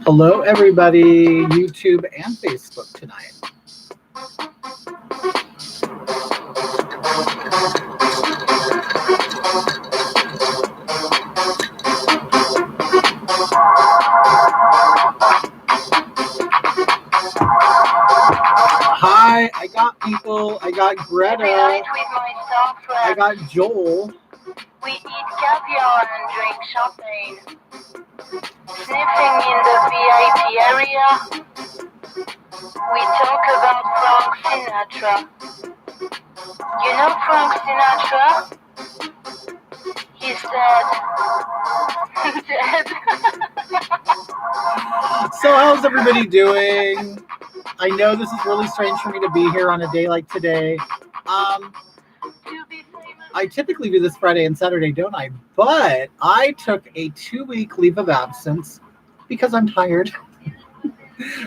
Hello, everybody, YouTube and Facebook tonight. Hi, I got people. I got Greta. I got Joel. We eat caviar and drink champagne. Sniffing in the VIP area, we talk about Frank Sinatra. You know Frank Sinatra? He's dead. Dead. So, how's everybody doing? I know this is really strange for me to be here on a day like today. I typically do this Friday and Saturday, don't I? But I took a 2-week leave of absence because I'm tired.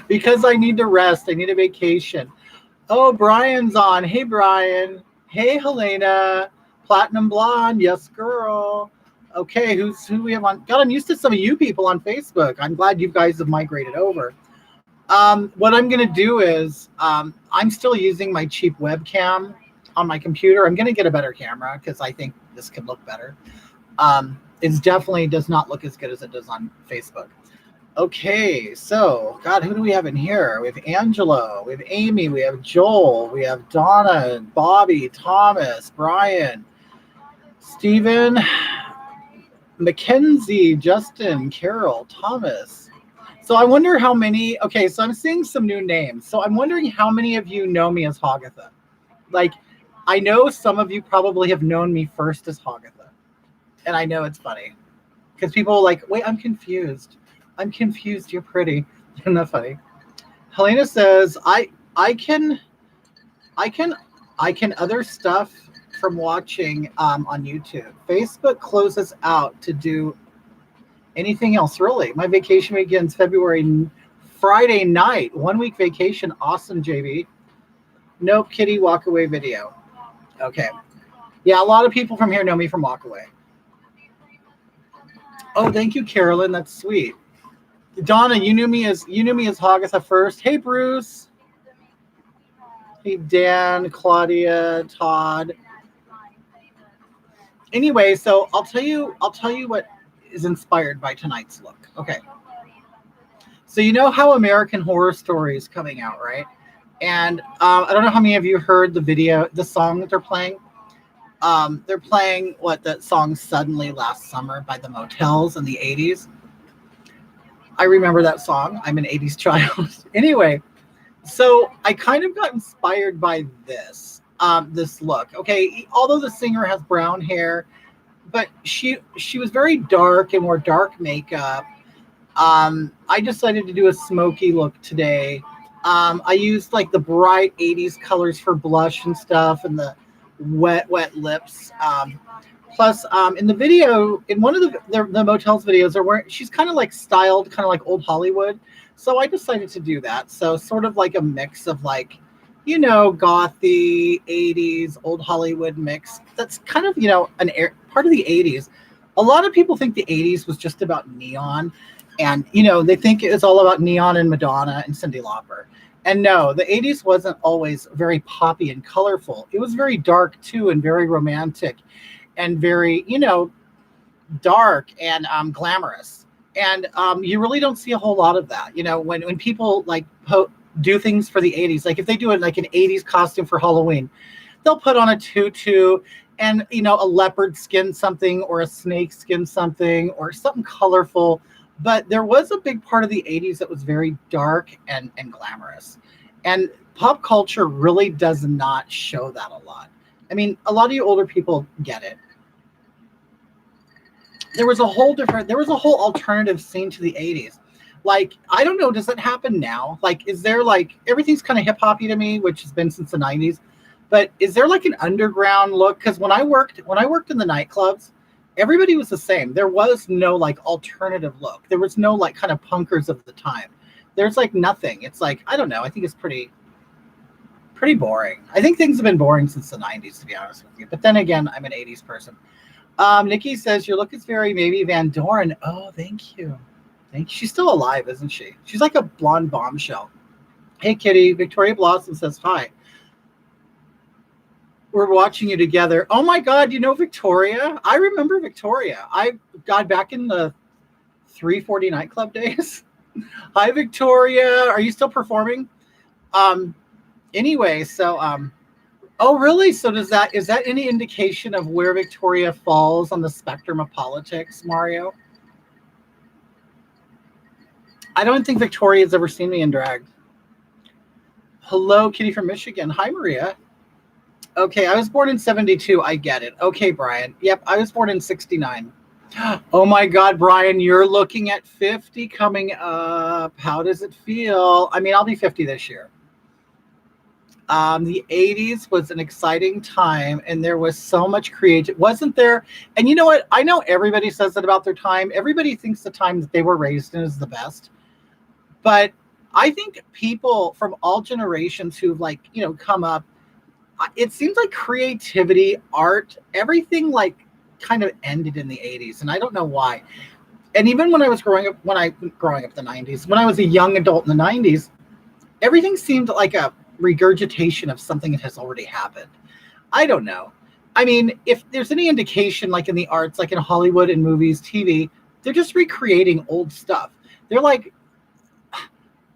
Because I need to rest. I need a vacation. Oh, Brian's on. Hey, Brian. Hey, Helena. Platinum Blonde. Yes, girl. Okay, who we have on? God, I'm used to some of you people on Facebook. I'm glad you guys have migrated over. What I'm going to do is I'm still using my cheap webcam on my computer. I'm going to get a better camera because I think this could look better. It definitely does not look as good as it does on Facebook. Okay, so, God, who do we have in here? We have Angelo, we have Amy, we have Joel, we have Donna, Bobby, Thomas, Brian, Stephen, Mackenzie, Justin, Carol, Thomas. So I wonder how many, okay, so I'm seeing some new names. So I'm wondering how many of you know me as Hogatha. Like, I know some of you probably have known me first as Hogatha. And I know it's funny. Because people are like, wait, I'm confused. I'm confused. You're pretty. Isn't that funny? Helena says, I can other stuff from watching on YouTube. Facebook closes out to do anything else, really. My vacation begins Friday night. 1-week vacation. Awesome, JB. Nope, Kitty, walk away video. Okay. Yeah, a lot of people from here know me from Walk Away. Oh, thank you, Carolyn. That's sweet. Donna, you knew me as Hogatha first. Hey, Bruce. Hey, Dan, Claudia, Todd. Anyway, so I'll tell you what is inspired by tonight's look. Okay. So you know how American Horror Story is coming out, right? And I don't know how many of you heard the song that they're playing. They're playing that song Suddenly Last Summer by the Motels in the 80s. I remember that song. I'm an 80s child. Anyway, so I kind of got inspired by this look. Okay, although the singer has brown hair, but she was very dark and wore dark makeup. I decided to do a smoky look today. I used like the bright 80s colors for blush and stuff and the wet lips. Plus, in the video, in one of the Motels videos, she's kind of like styled, kind of like old Hollywood. So I decided to do that. So sort of like a mix of like, gothy 80s, old Hollywood mix. That's kind of, part of the 80s. A lot of people think the 80s was just about neon. And, they think it's all about neon and Madonna and Cyndi Lauper. And no, the 80s wasn't always very poppy and colorful. It was very dark, too, and very romantic. And very, dark and glamorous. And you really don't see a whole lot of that. When people like do things for the 80s, like if they do it like an 80s costume for Halloween, they'll put on a tutu and, a leopard skin something or a snake skin something or something colorful. But there was a big part of the 80s that was very dark and glamorous. And pop culture really does not show that a lot. I mean, a lot of you older people get it. There was a whole alternative scene to the 80s. Like, I don't know, does that happen now? Like, is there like, everything's kind of hip hoppy to me, which has been since the 90s. But is there like an underground look? Because when I worked in the nightclubs, everybody was the same. There was no like alternative look. There was no like kind of punkers of the time. There's like nothing. It's like, I don't know. I think it's pretty boring. I think things have been boring since the 90s, to be honest with you. But then again, I'm an 80s person. Nikki says, your look is very maybe Van Doren. Oh, thank you. Thank you. She's still alive, isn't she? She's like a blonde bombshell. Hey, Kitty. Victoria Blossom says hi. We're watching you together. Oh my God, you know Victoria? I remember Victoria. I got back in the 340 nightclub days. Hi, Victoria. Are you still performing? Anyway, so oh really? So is that any indication of where Victoria falls on the spectrum of politics, Mario? I don't think Victoria's ever seen me in drag. Hello, Kitty from Michigan. Hi, Maria. Okay, I was born in 72. I get it. Okay, Brian. Yep, I was born in 69. Oh my God, Brian, you're looking at 50 coming up. How does it feel? I mean, I'll be 50 this year. The 80s was an exciting time, and there was so much creative, wasn't there? And you know what? I know everybody says that about their time. Everybody thinks the time that they were raised in is the best. But I think people from all generations who've come up, it seems like creativity, art, everything kind of ended in the 80s, and I don't know why. And even when I was growing up, the 90s, when I was a young adult in the 90s, everything seemed like a regurgitation of something that has already happened. I don't know. I mean, if there's any indication, like in the arts, like in Hollywood and movies, TV, they're just recreating old stuff. They're like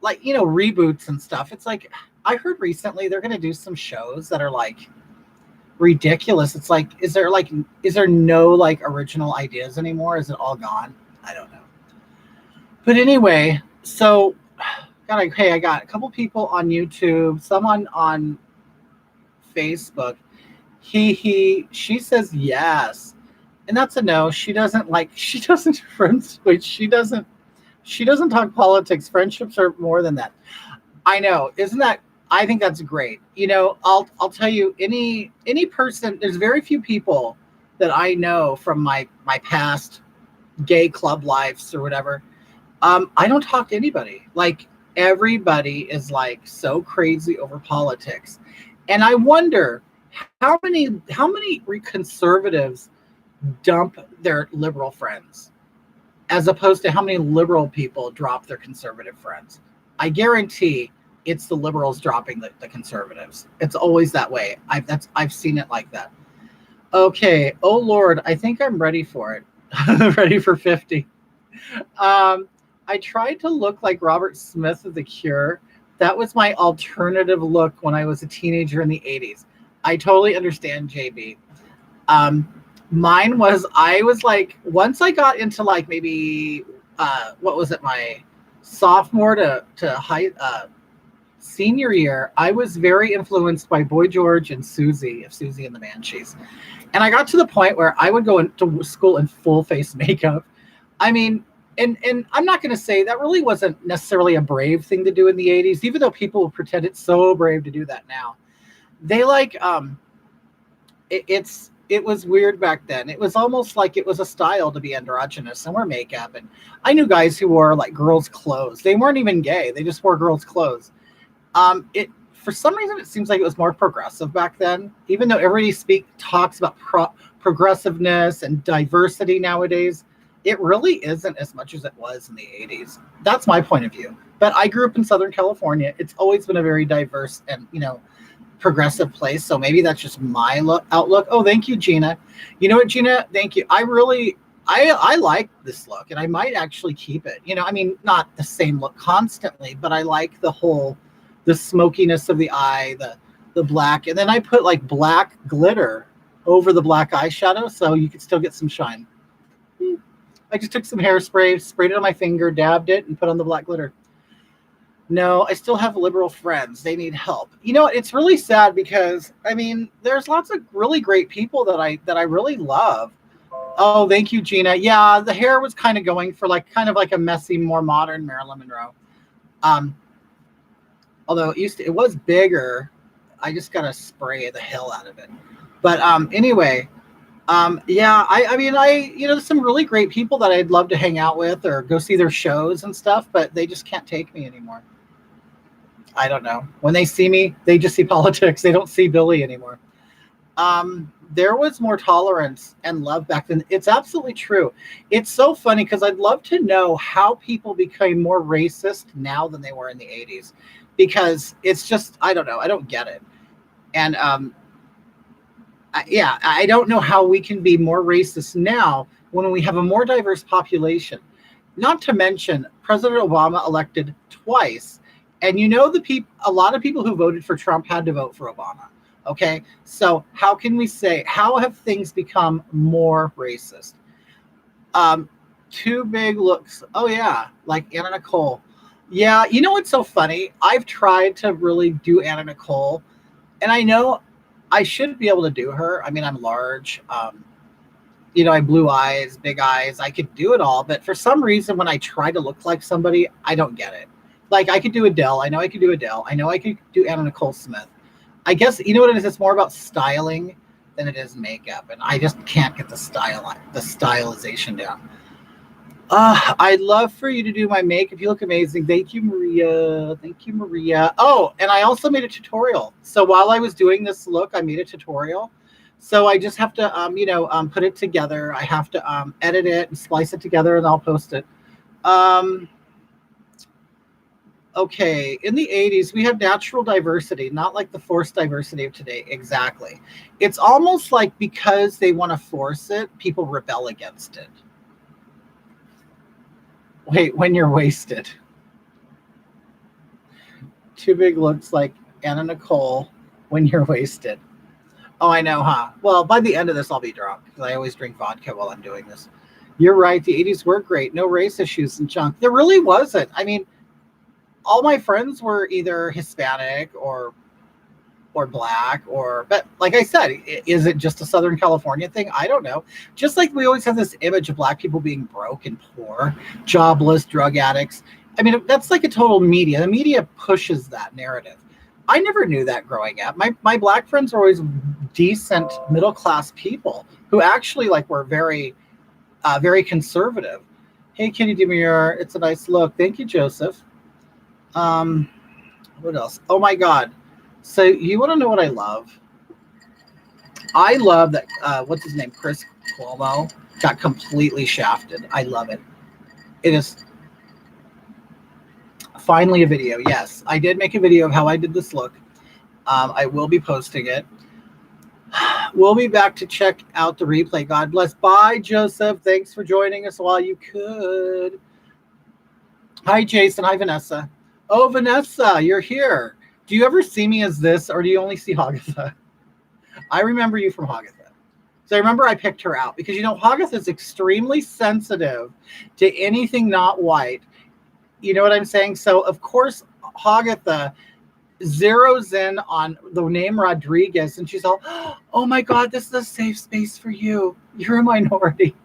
reboots and stuff. It's like, I heard recently they're going to do some shows that are like ridiculous. It's like, is there no like original ideas anymore? Is it all gone? I don't know. But anyway, so I got a couple people on YouTube, someone on Facebook. She says yes. And that's a no. She doesn't friends, wait, she doesn't talk politics. Friendships are more than that. I know. I think that's great. I'll tell you, any person, there's very few people that I know from my past gay club lives or whatever. I don't talk to anybody. Like, everybody is like so crazy over politics. And I wonder how many conservatives dump their liberal friends as opposed to how many liberal people drop their conservative friends. I guarantee it's the liberals dropping the conservatives. It's always that way. I've seen it like that. Okay. Oh Lord, I think I'm ready for it. Ready for 50. I tried to look like Robert Smith of The Cure. That was my alternative look when I was a teenager in the 80s. I totally understand, JB. Mine was, I was like, once I got into like maybe, my sophomore to high, senior year, I was very influenced by Boy George and Susie of Susie and the Banshees. And I got to the point where I would go into school in full face makeup. I mean, and I'm not going to say that really wasn't necessarily a brave thing to do in the 80s, even though people will pretend it's so brave to do that now. They it was weird back then. It was almost like it was a style to be androgynous and wear makeup. And I knew guys who wore like girls' clothes. They weren't even gay. They just wore girls' clothes. For some reason, it seems like it was more progressive back then, even though everybody talks about progressiveness and diversity nowadays. It really isn't as much as it was in the 80s. That's my point of view. But I grew up in Southern California. It's always been a very diverse and, progressive place. So maybe that's just my outlook. Oh, thank you, Gina. You know what, Gina? Thank you. I like this look, and I might actually keep it. I mean, not the same look constantly, but I like the smokiness of the eye, the black. And then I put like black glitter over the black eyeshadow so you could still get some shine. I just took some hairspray, sprayed it on my finger, dabbed it, and put on the black glitter. No, I still have liberal friends. They need help. It's really sad because, I mean, there's lots of really great people that I really love. Oh, thank you, Gina. Yeah, the hair was kind of going for kind of like a messy, more modern Marilyn Monroe. Although it was bigger. I just got to spray the hell out of it. But anyway, yeah, I mean, there's some really great people that I'd love to hang out with or go see their shows and stuff, but they just can't take me anymore. I don't know. When they see me, they just see politics. They don't see Billy anymore. there was more tolerance and love back then. It's absolutely true. It's so funny because I'd love to know how people became more racist now than they were in the 80s, because it's just, I don't know. I don't get it. And yeah, I don't know how we can be more racist now when we have a more diverse population. Not to mention, President Obama elected twice, and you know a lot of people who voted for Trump had to vote for Obama. Okay, so how can we say, how have things become more racist? Too big looks. Oh yeah, like Anna Nicole. Yeah, you know what's so funny? I've tried to really do Anna Nicole, and I know I should be able to do her. I mean, I'm large. I have blue eyes, big eyes. I could do it all, but for some reason, when I try to look like somebody, I don't get it. Like I could do Adele. I know I could do Adele. I know I could do Anna Nicole Smith. I guess you know what it is. It's more about styling than it is makeup, and I just can't get the stylization down. I'd love for you to do my makeup. You look amazing. Thank you, Maria. Thank you, Maria. Oh, and I also made a tutorial. So while I was doing this look, I made a tutorial. So I just have to, put it together. I have to edit it and splice it together, and I'll post it. Okay, in the 80s, we have natural diversity, not like the forced diversity of today. Exactly. It's almost like because they want to force it, people rebel against it. Wait, when you're wasted. Too big looks like Anna Nicole when you're wasted. Oh, I know, huh? Well, by the end of this, I'll be drunk because I always drink vodka while I'm doing this. You're right. The 80s were great. No race issues and junk. There really wasn't. I mean, all my friends were either Hispanic or black, but like I said, is it just a Southern California thing? I don't know. Just like we always have this image of black people being broke and poor, jobless, drug addicts. I mean, that's like a total media. The media pushes that narrative. I never knew that growing up. My black friends were always decent middle class people who actually were very, very conservative. Hey, Kitty Demure, it's a nice look. Thank you, Joseph. What else? Oh my God. So you want to know what I love? I love that, what's his name? Chris Cuomo got completely shafted. I love it. It is finally a video. Yes, I did make a video of how I did this look. I will be posting it. We'll be back to check out the replay. God bless. Bye, Joseph. Thanks for joining us while you could. Hi, Jason. Hi, Vanessa. Oh, Vanessa, you're here. Do you ever see me as this, or do you only see Hagatha? I remember you from Hagatha. So I remember I picked her out because, Hagatha is extremely sensitive to anything not white. You know what I'm saying? So, of course, Hagatha zeroes in on the name Rodriguez, and she's all, oh my God, this is a safe space for you. You're a minority.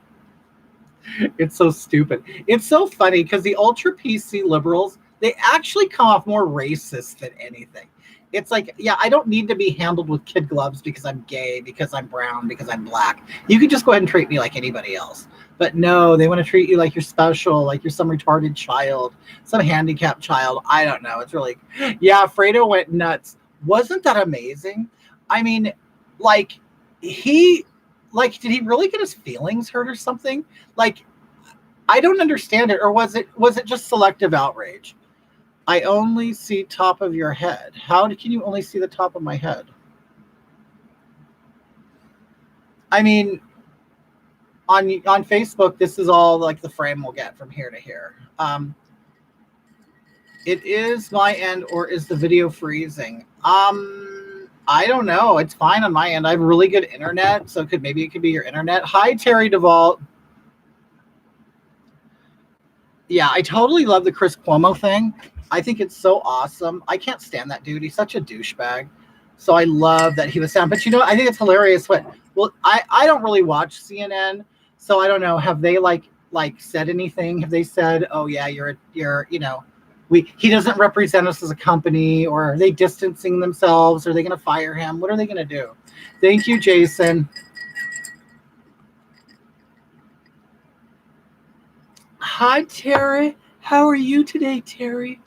It's so stupid. It's so funny because the ultra PC liberals, they actually come off more racist than anything. It's like, yeah, I don't need to be handled with kid gloves because I'm gay, because I'm brown, because I'm black. You can just go ahead and treat me like anybody else. But no, they want to treat you like you're special, like you're some retarded child, some handicapped child. I don't know. It's really, yeah, Fredo went nuts. Wasn't that amazing? I mean, did he really get his feelings hurt or something? I don't understand it. Or was it just selective outrage? I only see top of your head. How can you only see the top of my head? I mean, on Facebook, this is all the frame we'll get from here to here. It is my end, or is the video freezing? I don't know. It's fine on my end. I have really good internet, so maybe it could be your internet. Hi, Terry Duvall. Yeah, I totally love the Chris Cuomo thing. I think it's so awesome. I can't stand that dude. He's such a douchebag. So I love that he was sound. But I think it's hilarious. I don't really watch CNN, so I don't know. Have they said anything? Have they said, oh yeah, he doesn't represent us as a company, or are they distancing themselves? Are they going to fire him? What are they going to do? Thank you, Jason. Hi, Terry. How are you today, Terry?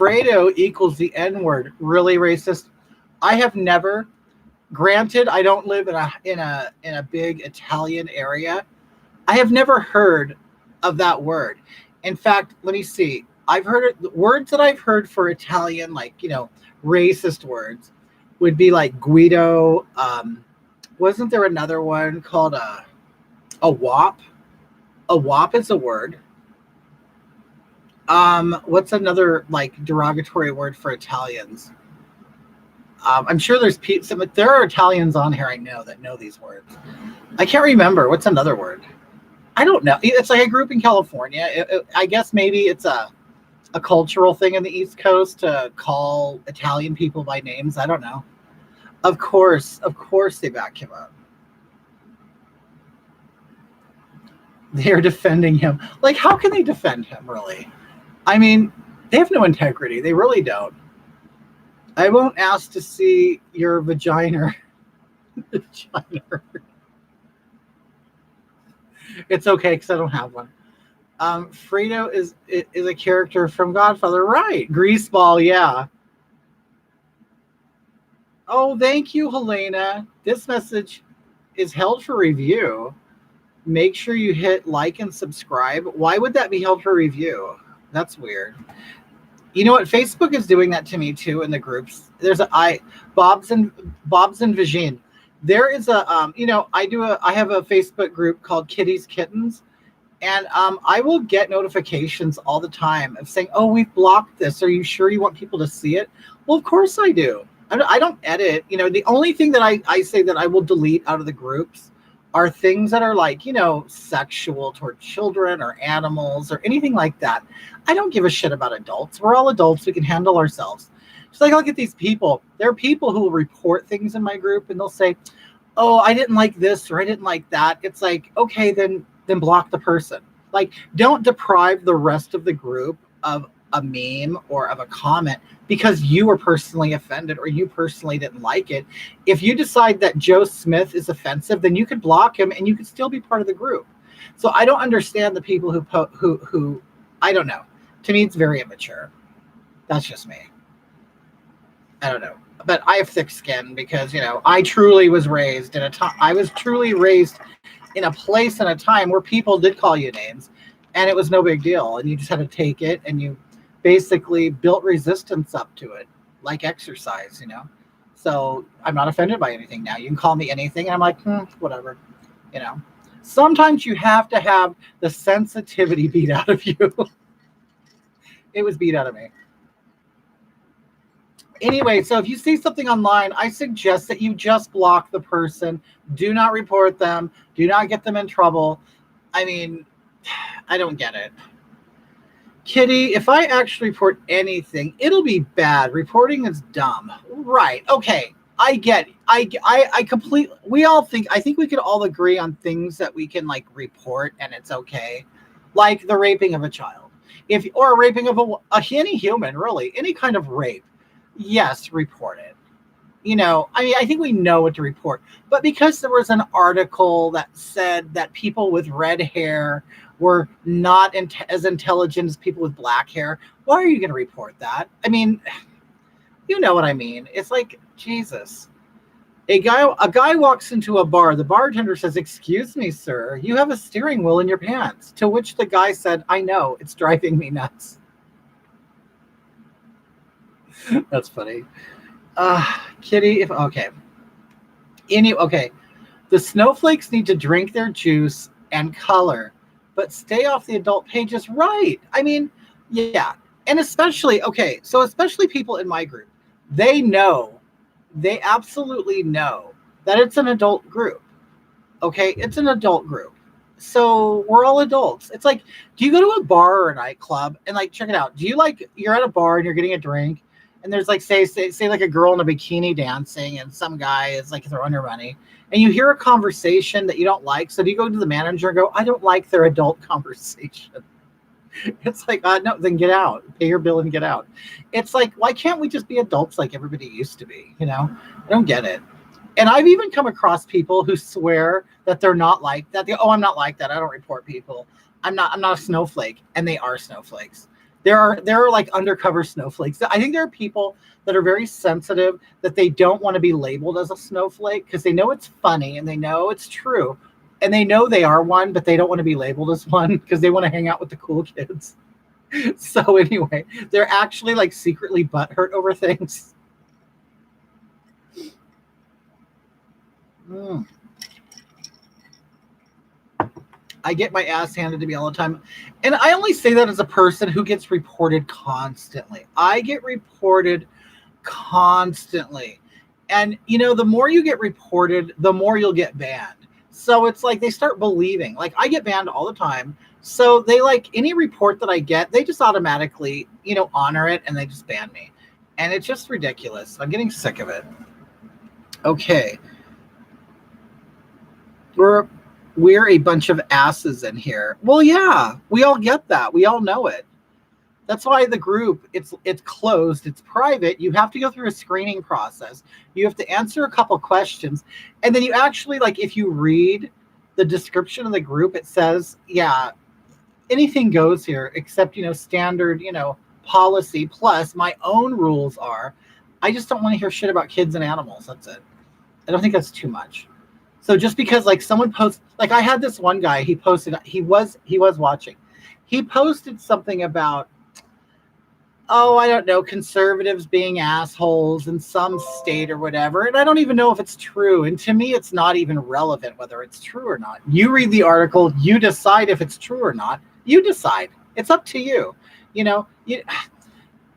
Fredo equals the N-word. Really racist. I have never. Granted, I don't live in a big Italian area. I have never heard of that word. In fact, let me see. I've heard it, words that I've heard for Italian, like, racist words, would be like Guido. Wasn't there another one called a wop? A wop is a word. What's another like derogatory word for Italians? I'm sure there's there are Italians on here I know that know these words. I can't remember. What's another word? I don't know. It's like I grew up in California. I guess maybe it's a cultural thing in the East Coast to call Italian people by names. I don't know. Of course they back him up. They're defending him. Like, how can they defend him, really? I mean, they have no integrity. They really don't. I won't ask to see your vagina. It's okay because I don't have one. Fredo is a character from Godfather, right? Greaseball, yeah. Oh, thank you, Helena. This message is held for review. Make sure you hit like and subscribe. Why would that be held for review? That's weird. You know what? Facebook is doing that to me too in the groups. There's Bob's and Vagine. There is a I have a Facebook group called Kitties Kittens, and I will get notifications all the time of saying, "Oh, we've blocked this. Are you sure you want people to see it?" Well, of course I do. I don't edit. The only thing that I say that I will delete out of the groups are things that are like, sexual toward children or animals or anything like that. I don't give a shit about adults. We're all adults. We can handle ourselves. Just like I look at these people. There are people who will report things in my group and they'll say, "Oh, I didn't like this or I didn't like that." It's like, okay, then block the person. Like, don't deprive the rest of the group of a meme or of a comment because you were personally offended or you personally didn't like it. If you decide that Joe Smith is offensive, then you could block him and you could still be part of the group. So I don't understand the people who I don't know. To me, it's very immature. That's just me. I don't know. But I have thick skin because, I truly was raised in a time. I was truly raised in a place and a time where people did call you names and it was no big deal. And you just had to take it and you basically built resistance up to it, like exercise, So I'm not offended by anything now. You can call me anything. And I'm like, whatever, Sometimes you have to have the sensitivity beat out of you. It was beat out of me. Anyway, so if you see something online, I suggest that you just block the person. Do not report them. Do not get them in trouble. I mean, I don't get it. Kitty, if I actually report anything, it'll be bad. Reporting is dumb. Right. Okay. I get it. I completely, I think we could all agree on things that we can report and it's okay. Like the raping of a child. Or raping of any human, really, any kind of rape. Yes, report it. I think we know what to report. But because there was an article that said that people with red hair were not as intelligent as people with black hair, why are you going to report that? I mean, you know what I mean. It's like, Jesus. A guy walks into a bar. The bartender says, "Excuse me, sir, you have a steering wheel in your pants." To which the guy said, "I know, it's driving me nuts." That's funny. Kitty, okay. The snowflakes need to drink their juice and color, but stay off the adult pages, right? I mean, yeah. And especially people in my group, they absolutely know that it's an adult group. Okay, it's an adult group. So we're all adults. It's like, do you go to a bar or a nightclub and check it out? Do you you're at a bar and you're getting a drink and there's say a girl in a bikini dancing and some guy is throwing her money and you hear a conversation that you don't like. So do you go to the manager and go, "I don't like their adult conversation"? It's like, no, then get out, pay your bill and get out. It's like, why can't we just be adults like everybody used to be? I don't get it. And I've even come across people who swear that they're not like that. I'm not like that. I don't report people. I'm not a snowflake. And they are snowflakes. There are like undercover snowflakes. I think there are people that are very sensitive that they don't want to be labeled as a snowflake because they know it's funny and they know it's true and they know they are one, but they don't want to be labeled as one because they want to hang out with the cool kids. So anyway, they're actually like secretly butthurt over things. I get my ass handed to me all the time. And I only say that as a person who gets reported constantly. I get reported constantly. And, you know, the more you get reported, the more you'll get banned. So it's like they start believing. Like, I get banned all the time. So they like any report that I get, they just automatically, you know, honor it and they just ban me. And it's just ridiculous. I'm getting sick of it. Okay. We're a bunch of asses in here. Well, yeah, we all get that. We all know it. That's why the group, it's closed, it's private. You have to go through a screening process. You have to answer a couple questions. And then you actually, like, if you read the description of the group, it says, yeah, anything goes here except, you know, standard, you know, policy plus my own rules are, I just don't want to hear shit about kids and animals. That's it. I don't think that's too much. So just because like someone posts, like I had this one guy, he posted, he was watching. He posted something about, oh, I don't know, conservatives being assholes in some state or whatever. And I don't even know if it's true. And to me, it's not even relevant whether it's true or not. You read the article, you decide if it's true or not. You decide. It's up to you. You know,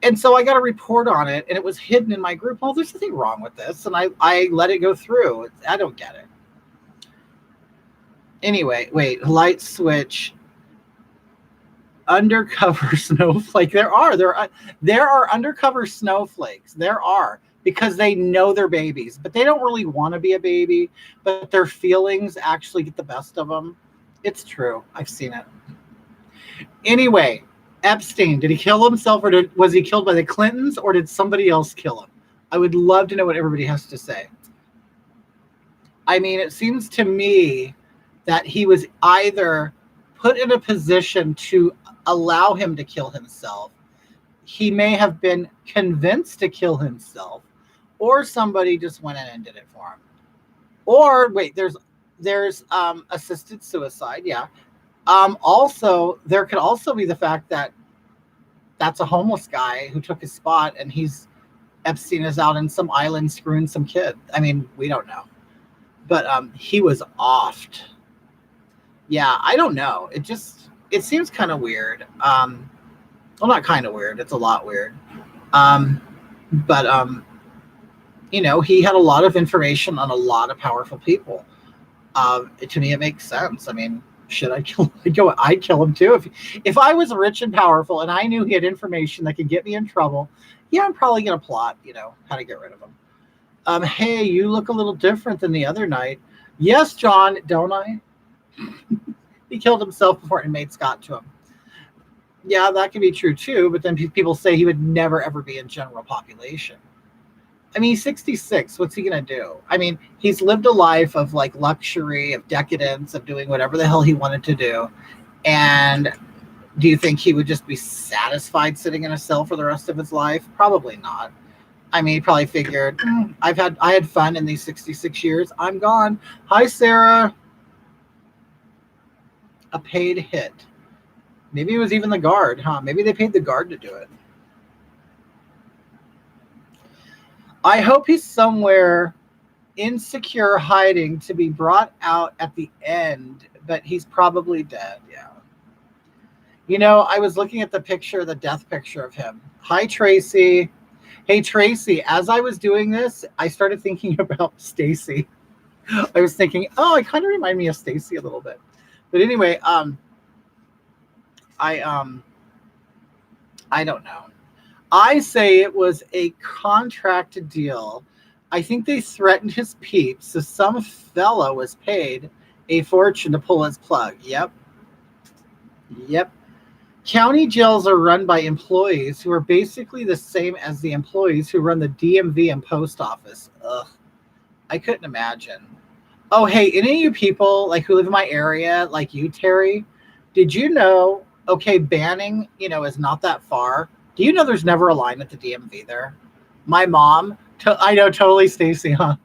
and so I got a report on it and it was hidden in my group. Oh, there's nothing wrong with this. And I let it go through. I don't get it. Anyway, wait, light switch. Undercover snowflake. There are undercover snowflakes. There are, because they know they're babies, but they don't really want to be a baby, but their feelings actually get the best of them. It's true. I've seen it. Anyway, Epstein, did he kill himself or was he killed by the Clintons or did somebody else kill him? I would love to know what everybody has to say. I mean, it seems to me that he was either put in a position to allow him to kill himself. He may have been convinced to kill himself, or somebody just went in and did it for him. Or wait, there's assisted suicide. Yeah. Also, there could also be the fact that that's a homeless guy who took his spot and Epstein is out in some island screwing some kid. I mean, we don't know. But he was offed. Yeah, I don't know. It seems kind of weird. Well, not kind of weird. It's a lot weird. But you know, he had a lot of information on a lot of powerful people. To me, it makes sense. I mean, should I kill him? I'd kill him too. If I was rich and powerful and I knew he had information that could get me in trouble, yeah, I'm probably going to plot, you know, how to get rid of him. Hey, you look a little different than the other night. Yes, John, don't I? He killed himself before inmates got to him. Yeah, that can be true too, but then people say he would never ever be in general population. I mean, he's 66. What's he going to do? I mean, he's lived a life of like luxury, of decadence, of doing whatever the hell he wanted to do. And do you think he would just be satisfied sitting in a cell for the rest of his life? Probably not. I mean, he probably figured, I had fun in these 66 years. I'm gone. Hi, Sarah. A paid hit. Maybe it was even the guard, huh? Maybe they paid the guard to do it. I hope he's somewhere insecure hiding to be brought out at the end, but he's probably dead, yeah. You know, I was looking at the death picture of him. Hi, Tracy. Hey, Tracy, as I was doing this, I started thinking about Stacy. I was thinking, oh, it kind of reminded me of Stacy a little bit. But anyway, I don't know. I say it was a contract deal. I think they threatened his peeps, so some fella was paid a fortune to pull his plug. Yep. County jails are run by employees who are basically the same as the employees who run the DMV and post office. Ugh. I couldn't imagine. Oh, hey, any of you people like who live in my area, like you, Terry, did you know Okay, Banning, is not that far. Do you know there's never a line at the DMV there? My mom, I know, totally, Stacy, huh?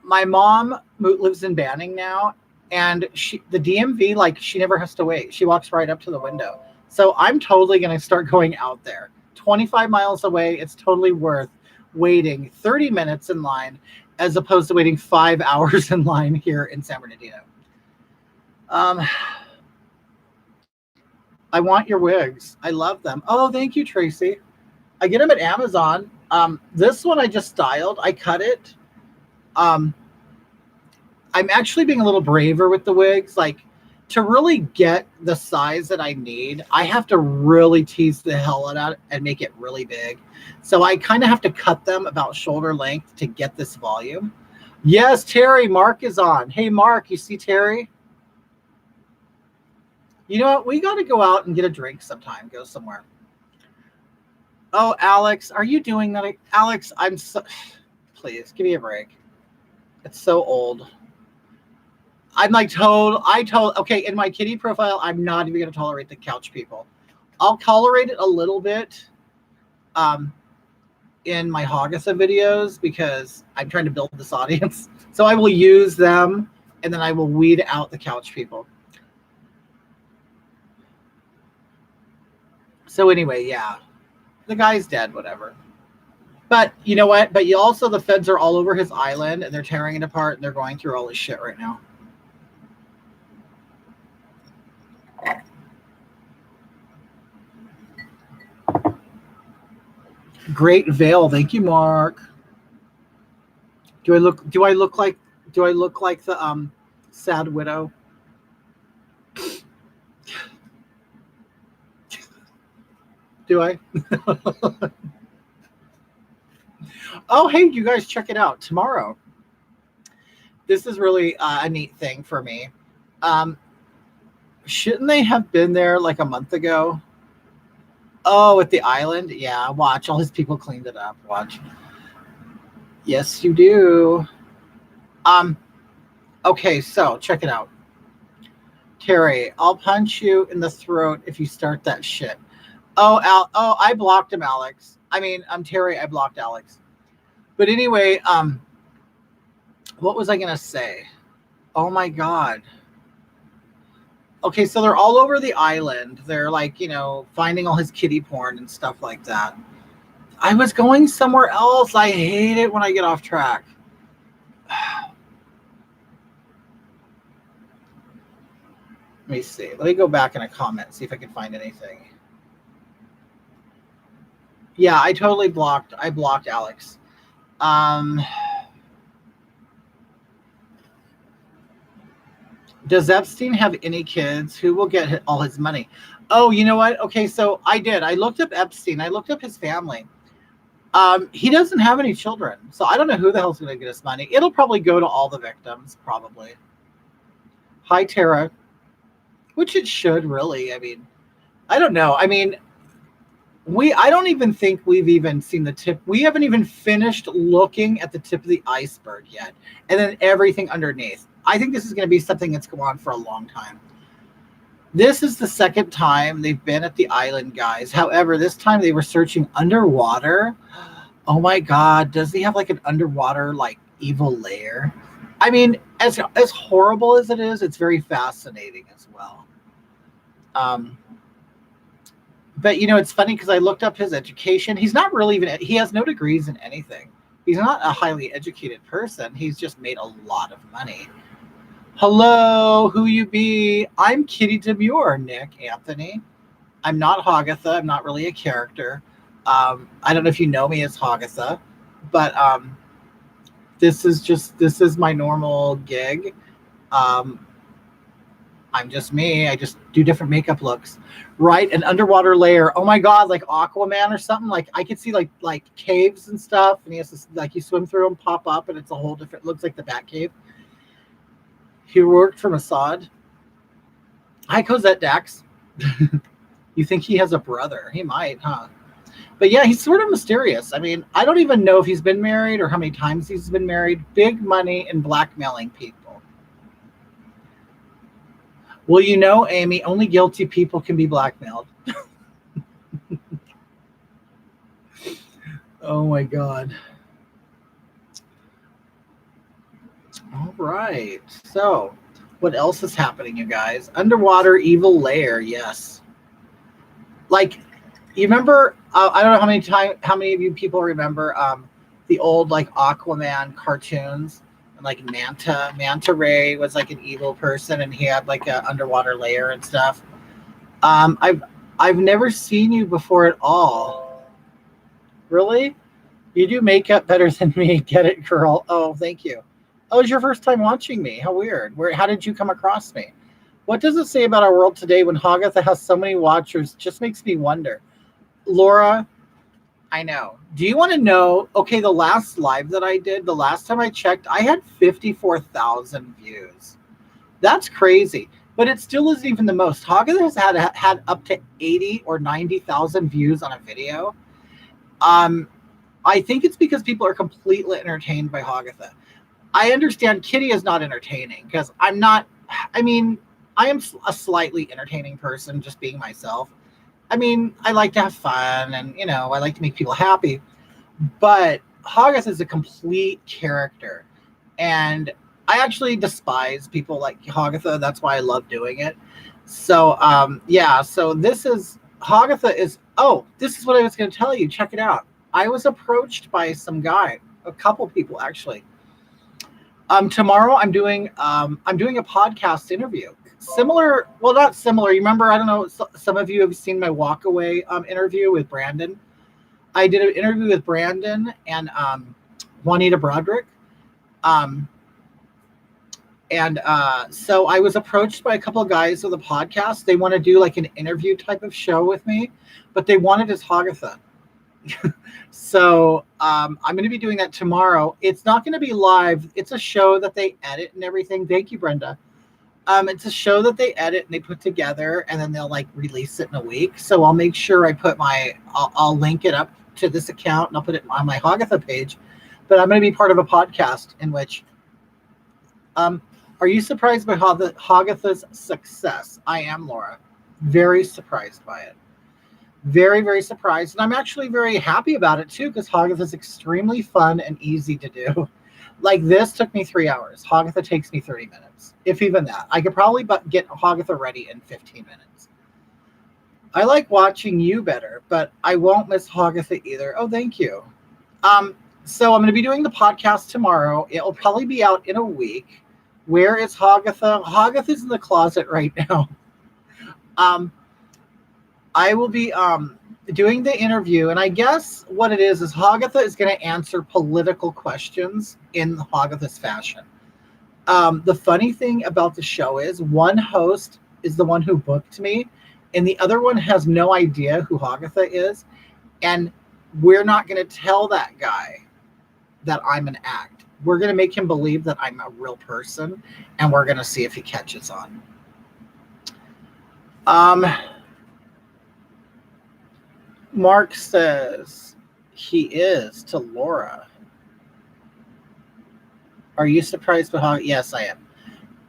My mom lives in Banning now, and the DMV, like, she never has to wait. She walks right up to the window. So I'm totally going to start going out there. 25 miles away, it's totally worth waiting 30 minutes in line as opposed to waiting 5 hours in line here in San Bernardino. I want your wigs. I love them. Oh, thank you, Tracy. I get them at Amazon. This one I just styled. I cut it. I'm actually being a little braver with the wigs. Like, to really get the size that I need, I have to really tease the hell out of it and make it really big. So I kind of have to cut them about shoulder length to get this volume. Yes, Terry, Mark is on. Hey, Mark, you see Terry? You know what? We got to go out and get a drink sometime. Go somewhere. Oh, Alex, are you doing that? Alex, please, give me a break. It's so old. I'm like okay, in my kitty profile, I'm not even going to tolerate the couch people. I'll tolerate it a little bit in my Hagatha videos because I'm trying to build this audience. So I will use them, and then I will weed out the couch people. So anyway, yeah, the guy's dead, whatever. But you know what? But you also, the feds are all over his island, and they're tearing it apart, and they're going through all his shit right now. Great veil, thank you, Mark. Do I look like the sad widow? Do I? Oh, hey, you guys, check it out tomorrow. This is really a neat thing for me. Shouldn't they have been there like a month ago? Oh, at the island? Yeah, watch. All his people cleaned it up. Watch. Yes, you do. Okay, so check it out. Terry, I'll punch you in the throat if you start that shit. Oh, I blocked him, Alex. I mean, I'm Terry. I blocked Alex. But anyway, what was I going to say? Oh, my God. Okay, so they're all over the island. They're like, finding all his kitty porn and stuff like that. I was going somewhere else. I hate it when I get off track. Let me see. Let me go back in a comment, see if I can find anything. Yeah, I blocked Alex. Does Epstein have any kids? Who will get all his money? Oh, you know what? Okay, so I did. I looked up Epstein. I looked up his family. He doesn't have any children. So I don't know who the hell's going to get his money. It'll probably go to all the victims, probably. Hi, Tara. Which it should, really. I mean, I don't know. I mean, I don't even think we've even seen the tip. We haven't even finished looking at the tip of the iceberg yet. And then everything underneath. I think this is going to be something that's going on for a long time. This is the second time they've been at the island, guys. However, this time they were searching underwater. Oh my God. Does he have like an underwater, like, evil lair? I mean, as horrible as it is, it's very fascinating as well. But, it's funny because I looked up his education. He's not really he has no degrees in anything. He's not a highly educated person. He's just made a lot of money. Hello, who you be? I'm Kitty Demure, Nick Anthony. I'm not Hagatha. I'm not really a character. I don't know if you know me as Hagatha, but this is my normal gig. I'm just me. I just do different makeup looks. Right, an underwater layer. Oh my God, like Aquaman or something. Like I could see like caves and stuff, and he has to, like, you swim through them, pop up, and it's a whole different. Looks like the Batcave. He worked for Mossad. Hi, Cosette Dax. You think he has a brother? He might, huh? But yeah, he's sort of mysterious. I mean, I don't even know if he's been married or how many times he's been married. Big money and blackmailing people. Well, you know, Amy, only guilty people can be blackmailed. Oh my God. All right. So, what else is happening, you guys? Underwater evil lair. Yes. Like, you remember? I don't know how many of you people remember the old like Aquaman cartoons, and like Manta Ray was like an evil person, and he had like an underwater lair and stuff. I've never seen you before at all. Really? You do makeup better than me. Get it, girl? Oh, thank you. Oh, it's your first time watching me. How weird. How did you come across me? What does it say about our world today when Hagatha has so many watchers? Just makes me wonder. Laura, I know. Do you want to know? Okay, the last live that I did, the last time I checked, I had 54,000 views. That's crazy. But it still isn't even the most. Hagatha has had up to 80 or 90,000 views on a video. I think it's because people are completely entertained by Hagatha. I understand Kitty is not entertaining because I'm not. I mean, I am a slightly entertaining person, just being myself. I mean, I like to have fun and, I like to make people happy. But Hagatha is a complete character. And I actually despise people like Hagatha. That's why I love doing it. So, yeah. So this is Hagatha this is what I was going to tell you. Check it out. I was approached by some guy, a couple people actually. Tomorrow I'm doing a podcast interview. Similar, well, not similar. You remember, I don't know, some of you have seen my walkaway interview with Brandon. I did an interview with Brandon and Juanita Broderick. So I was approached by a couple of guys with a podcast. They want to do like an interview type of show with me, but they wanted as Hagatha. So I'm going to be doing that tomorrow. It's not going to be live. It's a show that they edit and everything. Thank you, Brenda. It's a show that they edit and they put together, and then they'll like release it in a week. So I'll make sure I put I'll link it up to this account and I'll put it on my Hagatha page. But I'm going to be part of a podcast in which, are you surprised by Hagatha's success? I am, Laura. Very surprised by it. Very, very surprised. And I'm actually very happy about it too, because Hagatha is extremely fun and easy to do. Like this took me 3 hours. Hagatha takes me 30 minutes, if even that. I could probably get Hagatha ready in 15 minutes. I like watching you better, but I won't miss Hagatha either. Oh, thank you. So I'm going to be doing the podcast tomorrow. It'll probably be out in a week. Where is Hagatha? Hagatha's in the closet right now. I will be doing the interview, and I guess what it is Hagatha is going to answer political questions in Hagatha's fashion. The funny thing about the show is one host is the one who booked me, and the other one has no idea who Hagatha is, and we're not going to tell that guy that I'm an act. We're going to make him believe that I'm a real person, and we're going to see if he catches on. Mark says he is to Laura. Are you surprised by Hagatha? Yes, I am.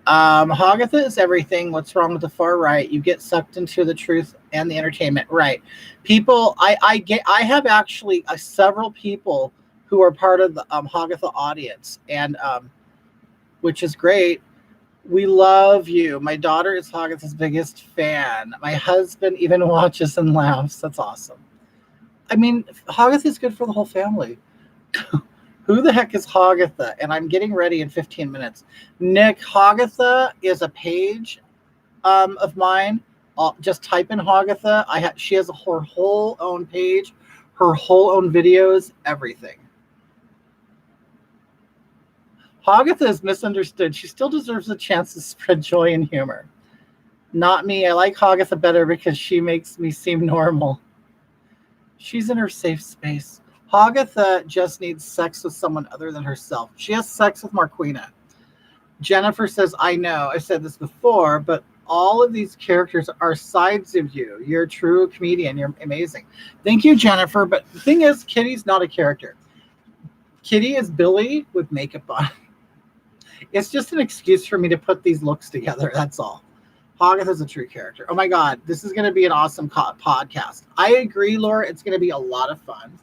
Hagatha is everything. What's wrong with the far right? You get sucked into the truth and the entertainment. Right. People, I have actually several people who are part of the Hagatha audience, and which is great. We love you. My daughter is Hagatha's biggest fan. My husband even watches and laughs. That's awesome. I mean, Hagatha is good for the whole family. Who the heck is Hagatha? And I'm getting ready in 15 minutes. Nick, Hagatha is a page of mine. Just type in Hagatha. She has her whole own page, her whole own videos, everything. Hagatha is misunderstood. She still deserves a chance to spread joy and humor. Not me. I like Hagatha better because she makes me seem normal. She's in her safe space. Hagatha just needs sex with someone other than herself. She has sex with Marquina. Jennifer says, I know. I've said this before, but all of these characters are sides of you. You're a true comedian. You're amazing. Thank you, Jennifer. But the thing is, Kitty's not a character. Kitty is Billy with makeup on. It's just an excuse for me to put these looks together. That's all. Hagatha's a true character. Oh my God, this is going to be an awesome podcast. I agree, Laura. It's going to be a lot of fun.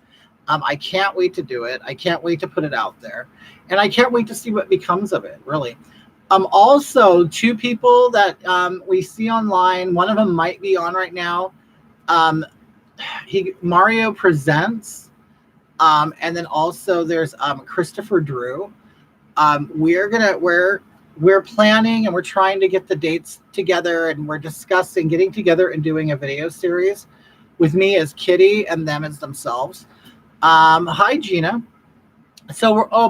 I can't wait to do it. I can't wait to put it out there. And I can't wait to see what becomes of it, really. Also, two people that we see online, one of them might be on right now. Mario Presents. And then also there's Christopher Drew. We're planning and we're trying to get the dates together, and we're discussing getting together and doing a video series with me as Kitty and them as themselves. Hi, Gina.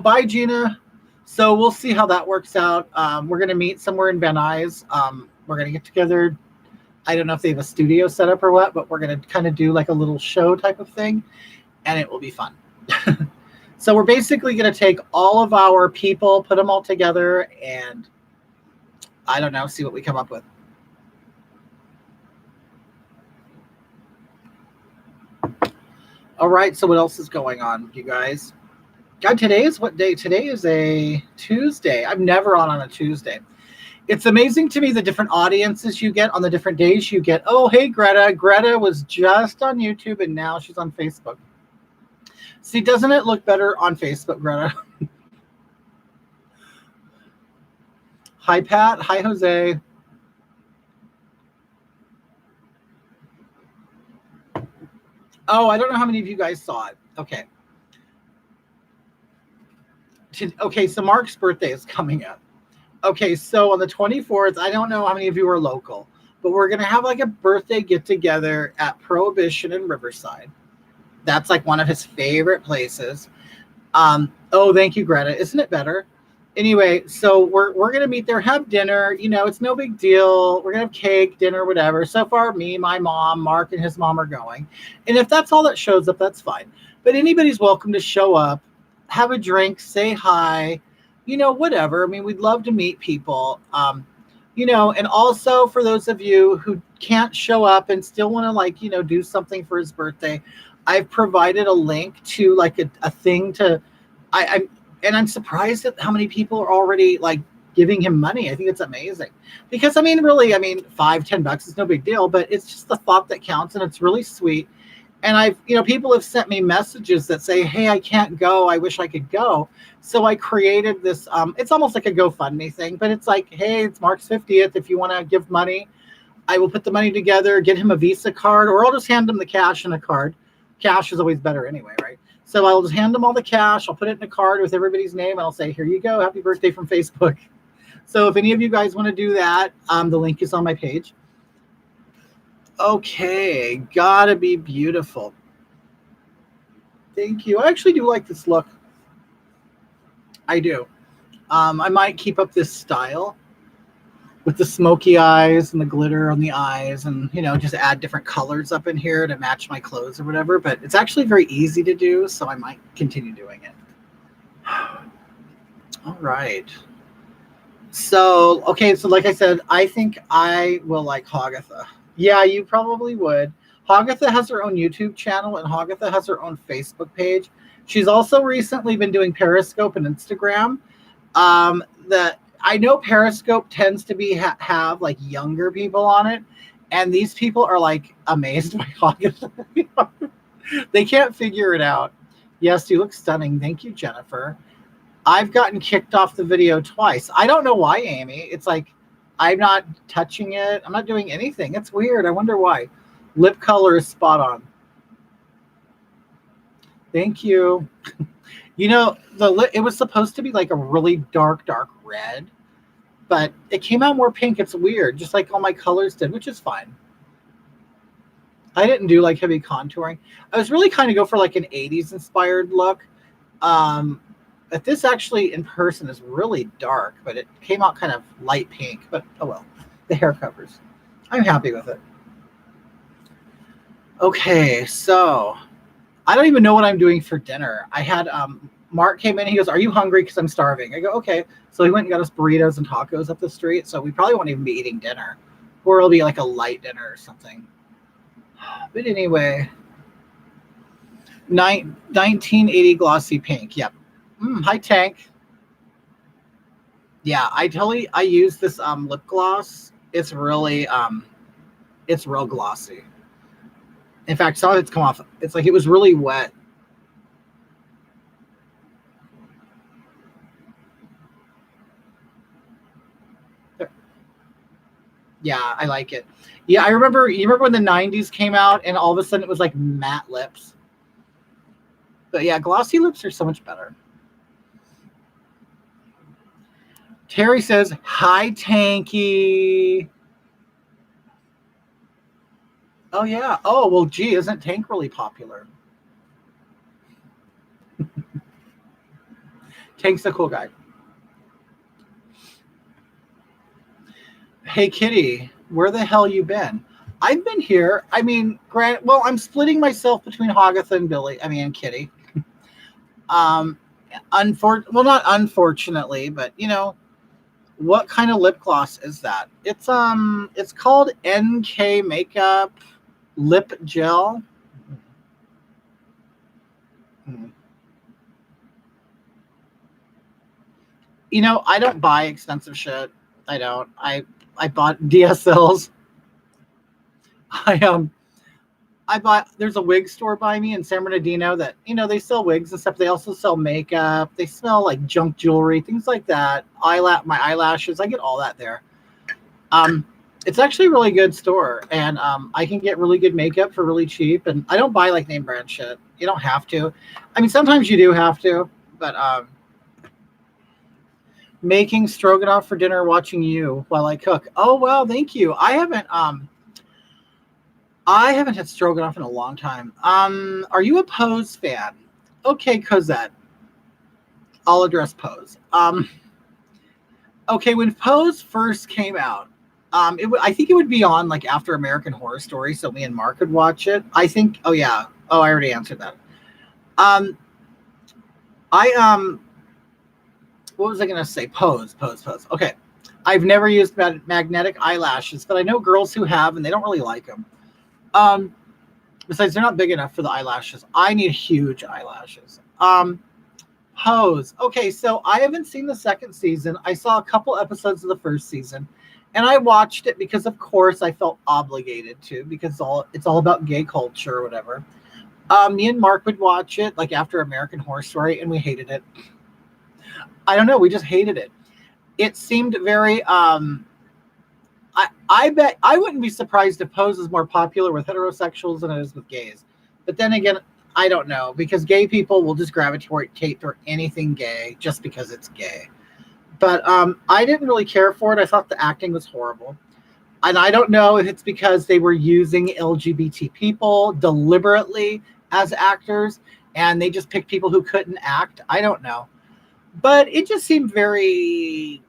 Bye, Gina. So we'll see how that works out. We're going to meet somewhere in Van Nuys. We're going to get together. I don't know if they have a studio set up or what, but we're going to kind of do like a little show type of thing, and it will be fun. So we're basically going to take all of our people, put them all together, and I don't know, see what we come up with. All right, so what else is going on, you guys? God, today is what day? Today is a Tuesday. I'm never on a Tuesday. It's amazing to me the different audiences you get on the different days you get. Oh, hey, Greta. Greta was just on YouTube, and now she's on Facebook. See, doesn't it look better on Facebook, Greta? Hi, Pat. Hi, Jose. Oh, I don't know how many of you guys saw it. Okay. Okay, so Mark's birthday is coming up. Okay, so on the 24th, I don't know how many of you are local, but we're going to have like a birthday get-together at Prohibition in Riverside. That's like one of his favorite places. Oh, thank you, Greta. Isn't it better? Anyway, so we're going to meet there, have dinner. You know, it's no big deal. We're going to have cake, dinner, whatever. So far, me, my mom, Mark, and his mom are going. And if that's all that shows up, that's fine. But anybody's welcome to show up, have a drink, say hi, you know, whatever. I mean, we'd love to meet people. You know, and also for those of you who can't show up and still want to, like, you know, do something for his birthday, I've provided a link to like a thing to, I'm surprised at how many people are already like giving him money. I think it's amazing because really, $5-10 is no big deal, but it's just the thought that counts, and it's really sweet. And people have sent me messages that say, hey, I can't go. I wish I could go. So I created this, it's almost like a GoFundMe thing, but it's like, hey, it's Mark's 50th. If you want to give money, I will put the money together, get him a Visa card, or I'll just hand him the cash in a card. Cash is always better anyway, right? So I'll just hand them all the cash. I'll put it in a card with everybody's name, and I'll say, here you go. Happy birthday from Facebook. So if any of you guys want to do that, the link is on my page. Okay, gotta be beautiful. Thank you. I actually do like this look. I do. I might keep up this style with the smoky eyes and the glitter on the eyes, and just add different colors up in here to match my clothes or whatever. But it's actually very easy to do, so I might continue doing it. All right. So, okay, so like I said, I think I will like Hagatha. Yeah, you probably would. Hagatha has her own YouTube channel, and Hagatha has her own Facebook page. She's also recently been doing Periscope and Instagram. I know Periscope tends to be have like younger people on it, and these people are like amazed by Hagatha. They can't figure it out. Yes, you look stunning. Thank you, Jennifer. I've gotten kicked off the video twice. I don't know why, Amy. It's like I'm not touching it. I'm not doing anything. It's weird. I wonder why. Lip color is spot on. Thank you. It was supposed to be like a really dark red, but it came out more pink. It's weird, just like all my colors did, which is fine. I didn't do like heavy contouring. I was really kind of go for like an 80s inspired look. But this actually in person is really dark, but it came out kind of light pink, but oh well, the hair covers. I'm happy with it. Okay, so I don't even know what I'm doing for dinner. I had Mark came in, he goes, are you hungry? Because I'm starving. I go, okay. So he went and got us burritos and tacos up the street. So we probably won't even be eating dinner, or it'll be like a light dinner or something. But anyway, 1980 glossy pink. Yep. Hi, Tank. Yeah, I use this lip gloss. It's really it's real glossy. In fact, some of it's come off. It's like it was really wet. Yeah, I like it. Yeah, I remember. You remember when the '90s came out, and all of a sudden it was like matte lips. But yeah, glossy lips are so much better. Terry says, "Hi, Tanky." Oh yeah. Oh well, gee, isn't Tank really popular? Tank's a cool guy. Hey, Kitty, where the hell you been? I've been here. I mean, well, I'm splitting myself between Hogatha and Billy. I mean, Kitty. Um, well, not unfortunately, but you know, what kind of lip gloss is that? It's called NK Makeup Lip Gel. Hmm. You know, I don't buy expensive shit. I don't. I bought DSLs. I I bought. There's a wig store by me in San Bernardino that they sell wigs and stuff. They also sell makeup. They sell like junk jewelry, things like that. My eyelashes. I get all that there. It's actually a really good store, and I can get really good makeup for really cheap. And I don't buy like name brand shit. You don't have to. I mean, sometimes you do have to, but making stroganoff for dinner, watching you while I cook. Oh well, thank you. I haven't had stroganoff in a long time. Are you a Pose fan? Okay, Cosette. I'll address Pose. Okay, when Pose first came out, I think it would be on like after American Horror Story, so me and Mark could watch it. I think. Oh yeah. Oh, I already answered that. I What was I gonna say? Pose. Okay. I've never used magnetic eyelashes, but I know girls who have, and they don't really like them. Besides, they're not big enough for the eyelashes. I need huge eyelashes. Pose. Okay, so I haven't seen the second season. I saw a couple episodes of the first season, and I watched it because, of course, I felt obligated to, because it's all about gay culture or whatever. Me and Mark would watch it like after American Horror Story, and we hated it. I don't know. We just hated it. It seemed very. I bet I wouldn't be surprised if Pose is more popular with heterosexuals than it is with gays. But then again, I don't know, because gay people will just gravitate toward anything gay just because it's gay. But I didn't really care for it. I thought the acting was horrible. And I don't know if it's because they were using LGBT people deliberately as actors and they just picked people who couldn't act. I don't know. But it just seemed very...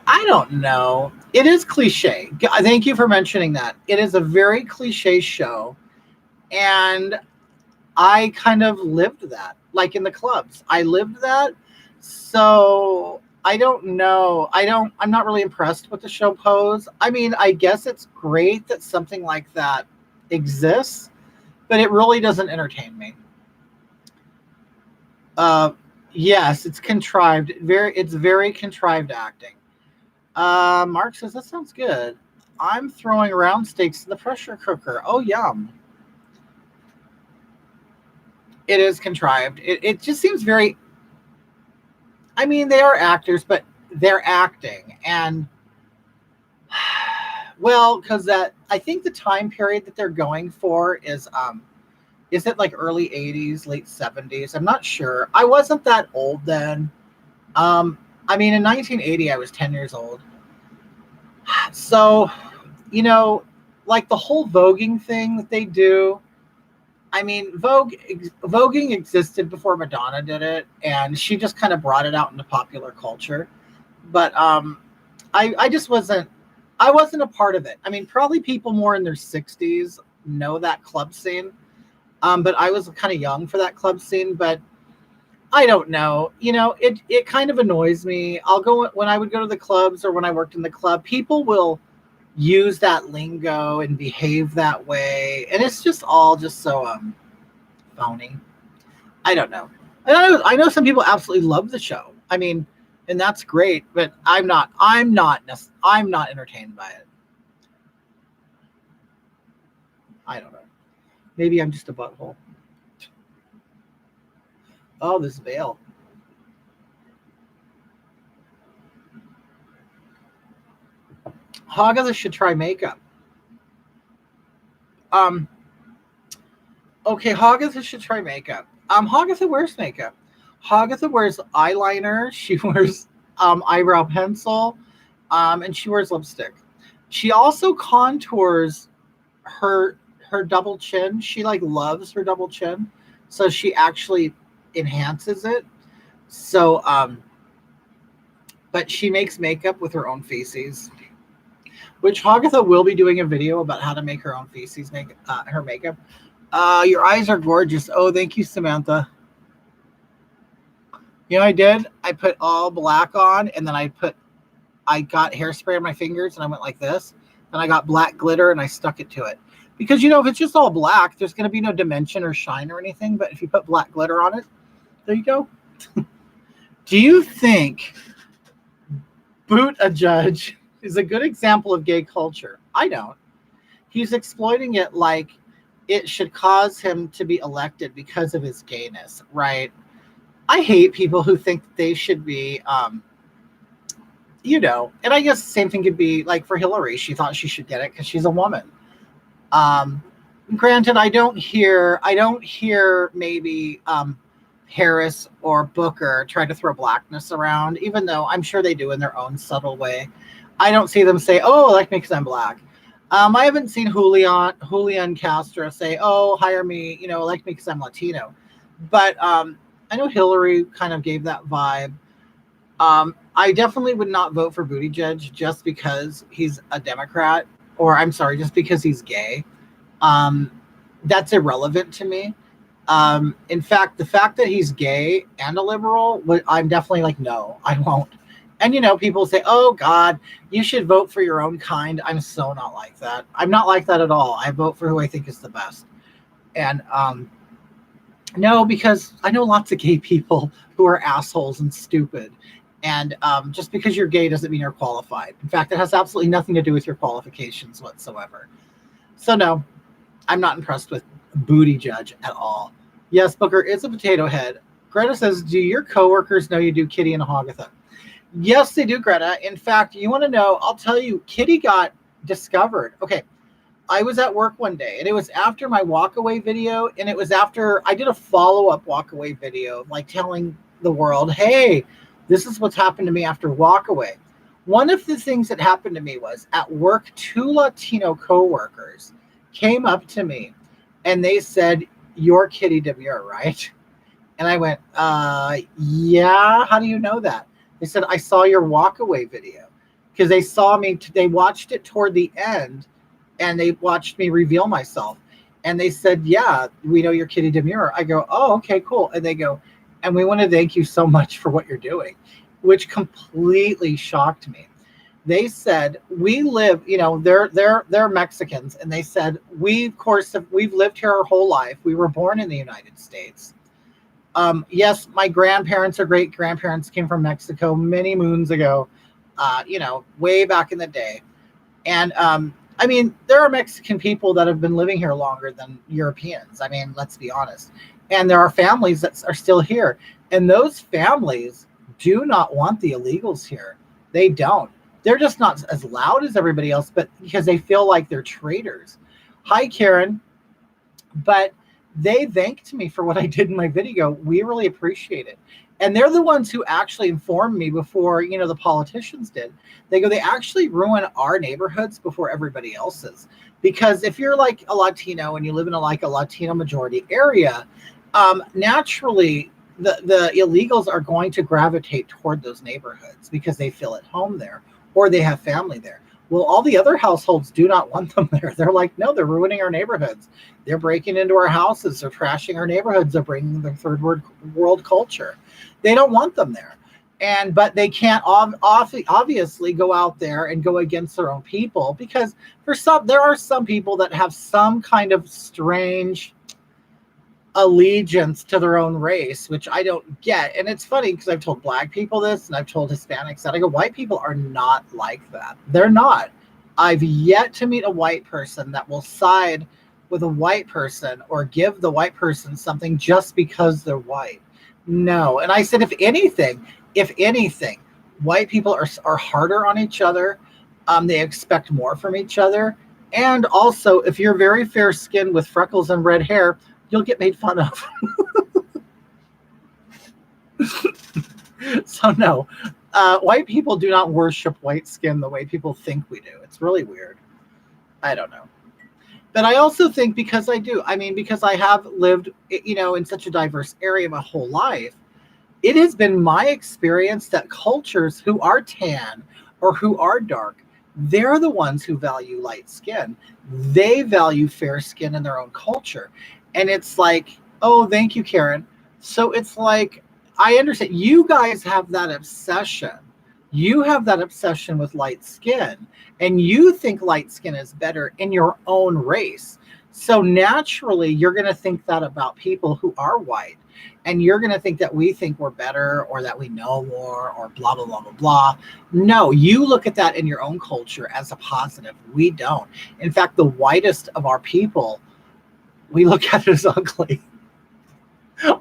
I don't know. It is cliche. Thank you for mentioning that. It is a very cliche show. And I kind of lived that. Like in the clubs. I lived that. So I don't know. I'm not really impressed with the show Pose. I mean, I guess it's great that something like that exists, but it really doesn't entertain me. Yes, it's contrived. It's very contrived acting. Mark says, that sounds good. I'm throwing round steaks in the pressure cooker. Oh, yum. It is contrived. It just seems very... I mean, they are actors, but they're acting. And, well, because I think the time period that they're going for is it like early 80s, late 70s? I'm not sure. I wasn't that old then. I mean, in 1980, I was 10 years old. So, like the whole voguing thing that they do, I mean, voguing existed before Madonna did it, and she just kind of brought it out into popular culture. But I just wasn't a part of it. I mean, probably people more in their 60s know that club scene, but I was kind of young for that club scene. But I don't know. It kind of annoys me. When I would go to the clubs or when I worked in the club, people will use that lingo and behave that way, and it's just all just so phony. I don't know. I know some people absolutely love the show. I mean, and that's great. But I'm not entertained by it. I don't know. Maybe I'm just a butthole. Oh, this veil. Hagatha should try makeup. Okay, Hagatha should try makeup. Hagatha wears makeup. Hagatha wears eyeliner. She wears eyebrow pencil, and she wears lipstick. She also contours her double chin. She like loves her double chin, so she actually enhances it. So, but she makes makeup with her own feces, which Hagatha will be doing a video about how to make her own feces, make her makeup. Your eyes are gorgeous. Oh, thank you, Samantha. You know, I did. I put all black on, and then I got hairspray on my fingers, and I went like this. Then I got black glitter, and I stuck it to it. Because, you know, if it's just all black, there's going to be no dimension or shine or anything. But if you put black glitter on it, there you go. Do you think Boot a Judge is a good example of gay culture? I don't. He's exploiting it like it should cause him to be elected because of his gayness, right? I hate people who think that they should be, you know, and I guess the same thing could be like for Hillary. She thought she should get it because she's a woman. Granted, I don't hear maybe Harris or Booker try to throw blackness around, even though I'm sure they do in their own subtle way. I don't see them say, "Oh, like me because I'm black." I haven't seen Julian Castro say, "Oh, hire me, you know, elect me because I'm Latino." But I know Hillary kind of gave that vibe. I definitely would not vote for Buttigieg just because he's a Democrat, or I'm sorry, just because he's gay. That's irrelevant to me. In fact, the fact that he's gay and a liberal, I'm definitely like, no, I won't. And, you know, people say, oh, God, you should vote for your own kind. I'm so not like that. I'm not like that at all. I vote for who I think is the best. And no, because I know lots of gay people who are assholes and stupid. And just because you're gay doesn't mean you're qualified. In fact, it has absolutely nothing to do with your qualifications whatsoever. So, no, I'm not impressed with Buttigieg at all. Yes, Booker is a potato head. Greta says, do your coworkers know you do Kitty and Hagatha? Yes, they do, Greta. In fact, you want to know, I'll tell you, Kitty got discovered. Okay, I was at work one day, and it was after my walkaway video, and it was after I did a follow-up walkaway video, like telling the world, hey, this is what's happened to me after walkaway. One of the things that happened to me was at work, 2 Latino coworkers came up to me, and they said, you're Kitty Demure, right? And I went, yeah, how do you know that? They said, I saw your walkaway video. Because they saw me, they watched it toward the end, and they watched me reveal myself. And they said, yeah, we know you're Kitty Demure. I go, oh, okay, cool. And they go, and we want to thank you so much for what you're doing, which completely shocked me. They said, we live, you know, they're Mexicans. And they said, we've lived here our whole life. We were born in the United States. Yes, my grandparents or great grandparents came from Mexico many moons ago, you know, way back in the day. And, I mean, there are Mexican people that have been living here longer than Europeans. I mean, let's be honest. And there are families that are still here. And those families do not want the illegals here. They don't. They're just not as loud as everybody else, but because they feel like they're traitors. Hi, Karen. But they thanked me for what I did in my video. We really appreciate it. And they're the ones who actually informed me before, you know, the politicians did. They go, they actually ruin our neighborhoods before everybody else's. Because if you're like a Latino and you live in a Latino majority area, naturally the illegals are going to gravitate toward those neighborhoods because they feel at home there or they have family there. Well, all the other households do not want them there. They're like, no, they're ruining our neighborhoods. They're breaking into our houses. They're trashing our neighborhoods. They're bringing the third world culture. They don't want them there. But they can't obviously go out there and go against their own people because there are some people that have some kind of strange, allegiance to their own race, which I don't get. And it's funny because I've told black people this and I've told Hispanics that. I go, white people are not like that. They're not. I've yet to meet a white person that will side with a white person or give the white person something just because they're white. No. And I said, if anything, white people are harder on each other. They expect more from each other. And also, if you're very fair skinned with freckles and red hair, you'll get made fun of. So no, white people do not worship white skin the way people think we do. It's really weird. I don't know. But I also think because I have lived, in such a diverse area my whole life, it has been my experience that cultures who are tan or who are dark, they're the ones who value light skin. They value fair skin in their own culture. And it's like, oh, thank you, Karen. So it's like, I understand. You guys have that obsession. You have that obsession with light skin. And you think light skin is better in your own race. So naturally, you're going to think that about people who are white. And you're going to think that we think we're better or that we know more or blah, blah, blah, blah, blah. No, you look at that in your own culture as a positive. We don't. In fact, the whitest of our people, we look at it as ugly.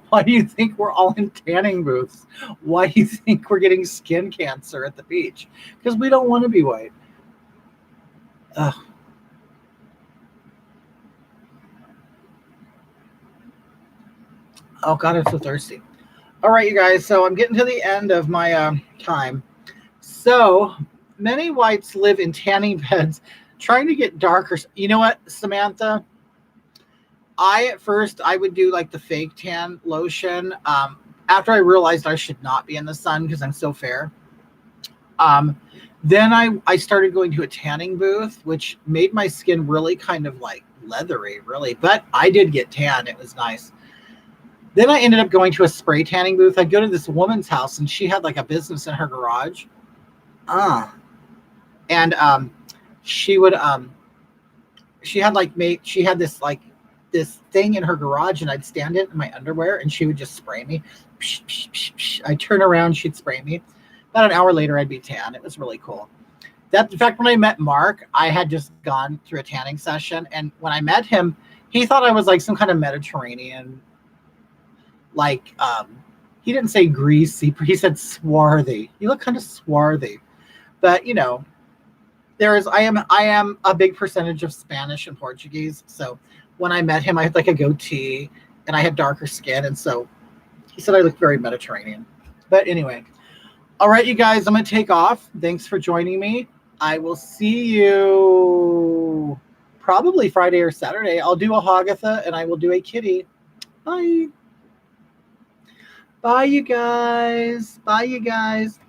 Why do you think we're all in tanning booths? Why do you think we're getting skin cancer at the beach? Because we don't want to be white. Ugh. Oh, God, I'm so thirsty. All right, you guys. So I'm getting to the end of my time. So many whites live in tanning beds trying to get darker. You know what, Samantha? At first I would do like the fake tan lotion. After I realized I should not be in the sun because I'm so fair. Then I started going to a tanning booth, which made my skin really kind of like leathery, really. But I did get tan. It was nice. Then I ended up going to a spray tanning booth. I'd go to this woman's house and she had like a business in her garage. And she would she had this thing in her garage and I'd stand it in my underwear and she would just spray me. Psh, psh, psh, psh. I'd turn around, she'd spray me. About an hour later, I'd be tan. It was really cool. In fact, when I met Mark, I had just gone through a tanning session. And when I met him, he thought I was like some kind of Mediterranean, like, he didn't say greasy, he said swarthy. You look kind of swarthy. But, I am a big percentage of Spanish and Portuguese. So when I met him, I had like a goatee and I had darker skin. And so he said I looked very Mediterranean. But anyway, all right, you guys, I'm going to take off. Thanks for joining me. I will see you probably Friday or Saturday. I'll do a Hagatha and I will do a kitty. Bye. Bye, you guys. Bye, you guys.